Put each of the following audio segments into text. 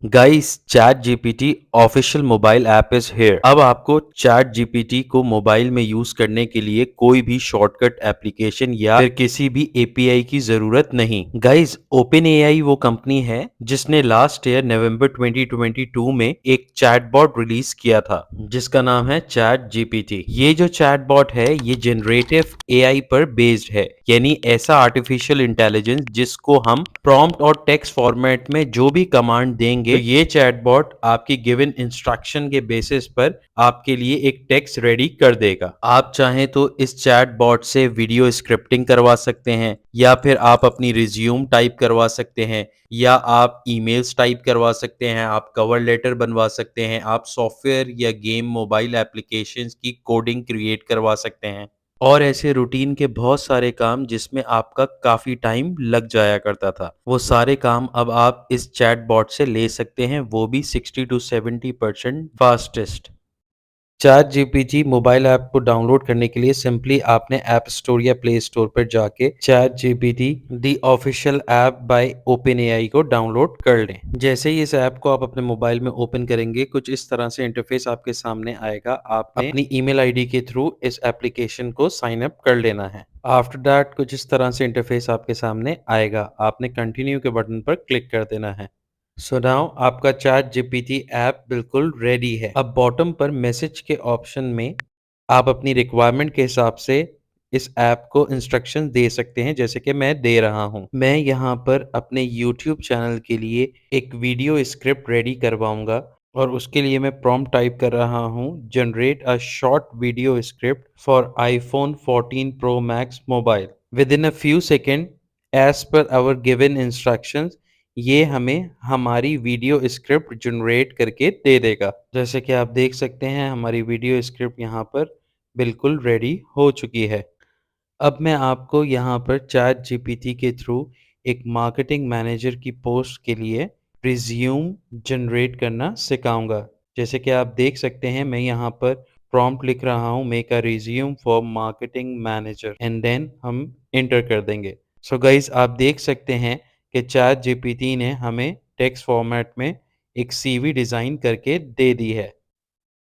Guys, chat GPT official mobile app is here. अब आपको chat GPT को mobile में यूज करने के लिए कोई भी शॉर्टकट एप्लीकेशन या फिर किसी भी एपीआई की जरूरत नहीं। गाइस, ओपन एआई वो कंपनी है जिसने लास्ट ईयर नवंबर 2022 में एक चैटबॉट रिलीज किया था जिसका नाम है चैट जीपीटी। ये जो चैटबॉट है ये जनरेटिव एआई पर बेस्ड है, यानी ऐसा आर्टिफिशियल इंटेलिजेंस जिसको हम प्रॉम्प्ट और टेक्स्ट फॉर्मेट में जो भी कमांड देंगे तो ये चैटबॉट आपकी गिवन इंस्ट्रक्शन के बेसिस पर आपके लिए एक टेक्स्ट रेडी कर देगा। आप चाहें तो इस चैटबॉट से वीडियो स्क्रिप्टिंग करवा सकते हैं, या फिर आप अपनी रिज्यूम टाइप करवा सकते हैं, या आप ईमेल्स टाइप करवा सकते हैं, आप कवर लेटर बनवा सकते हैं, आप सॉफ्टवेयर या गेम मोबाइल एप्लीकेशंस की कोडिंग क्रिएट करवा सकते हैं और ऐसे रूटीन के बहुत सारे काम जिसमें आपका काफ़ी टाइम लग जाया करता था, वो सारे काम अब आप इस चैटबॉट से ले सकते हैं, वो भी 60 to 70% fastest. Chat GPT mobile app को डाउनलोड करने के लिए सिंपली आपने ऐप स्टोर या प्ले स्टोर पर जाके chat GPT the official app by open AI को डाउनलोड कर लें। जैसे ही इस ऐप को आप अपने मोबाइल में ओपन करेंगे कुछ इस तरह से इंटरफेस आपके सामने आएगा। आपने अपनी ईमेल आईडी के थ्रू इस एप्लीकेशन को साइन अप कर लेना है। आफ्टर दैट कुछ इस तरह से इंटरफेस आपके सामने आएगा, आपने कंटिन्यू के बटन पर क्लिक कर देना है। सो नाउ आपका चैट जीपीटी ऐप बिल्कुल रेडी है। अब बॉटम पर मैसेज के ऑप्शन में आप अपनी रिक्वायरमेंट के हिसाब से इस ऐप को इंस्ट्रक्शन दे सकते हैं, जैसे कि मैं दे रहा हूं। मैं यहाँ पर अपने यूट्यूब चैनल के लिए एक वीडियो स्क्रिप्ट रेडी करवाऊंगा और उसके लिए मैं प्रॉम्प्ट टाइप कर रहा हूँ, generate a short video script for iPhone 14 pro max mobile within a few second as per our given instructions. ये हमें हमारी वीडियो स्क्रिप्ट जनरेट करके दे देगा। जैसे कि आप देख सकते हैं हमारी वीडियो स्क्रिप्ट यहाँ पर बिल्कुल रेडी हो चुकी है। अब मैं आपको यहाँ पर चैट जीपीटी के थ्रू एक मार्केटिंग मैनेजर की पोस्ट के लिए रिज्यूम जनरेट करना सिखाऊंगा। जैसे कि आप देख सकते हैं मैं यहाँ पर प्रॉम्प्ट लिख रहा हूँ, make a resume for marketing manager, and then हम इंटर कर देंगे। सो गाइज आप देख सकते हैं कि चैट जीपीटी ने हमें टेक्स्ट फॉर्मेट में एक सीवी डिज़ाइन करके दे दी है।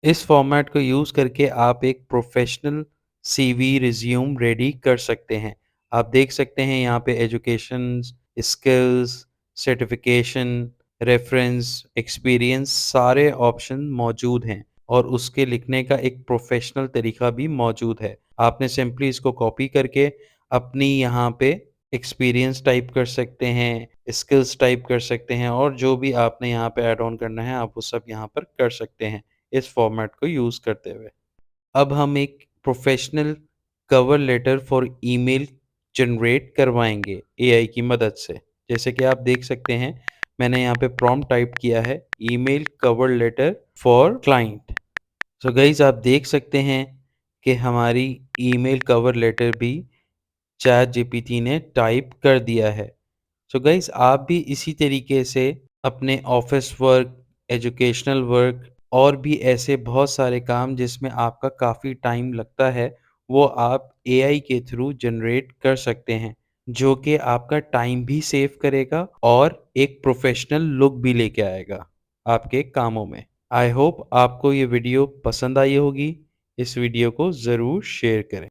इस फॉर्मेट को यूज़ करके आप एक प्रोफेशनल सीवी रिज्यूम रेडी कर सकते हैं। आप देख सकते हैं यहाँ पे education, skills, certification, reference, experience सारे ऑप्शन मौजूद हैं और उसके लिखने का एक प्रोफेशनल तरीका भी मौजूद है। आपने सिंपली इसको कॉपी करके अपनी यहाँ पे एक्सपीरियंस टाइप कर सकते हैं, स्किल्स टाइप कर सकते हैं और जो भी आपने यहाँ पे ऐड ऑन करना है आप वो सब यहाँ पर कर सकते हैं इस फॉर्मेट को यूज़ करते हुए। अब हम एक professional cover letter for email generate करवाएंगे एआई की मदद से। जैसे कि आप देख सकते हैं मैंने यहाँ पे प्रॉम्प्ट टाइप किया है, email cover letter for client. So guys आप देख सकते हैं कि हमारी ईमेल कवर लेटर भी चैट जीपीटी ने टाइप कर दिया है। सो गाइस आप भी इसी तरीके से अपने ऑफिस वर्क, एजुकेशनल वर्क और भी ऐसे बहुत सारे काम जिसमें आपका काफ़ी टाइम लगता है, वो आप एआई के थ्रू जनरेट कर सकते हैं, जो कि आपका टाइम भी सेव करेगा और एक प्रोफेशनल लुक भी लेके आएगा आपके कामों में। आई होप आपको ये वीडियो पसंद आई होगी। इस वीडियो को ज़रूर शेयर करें।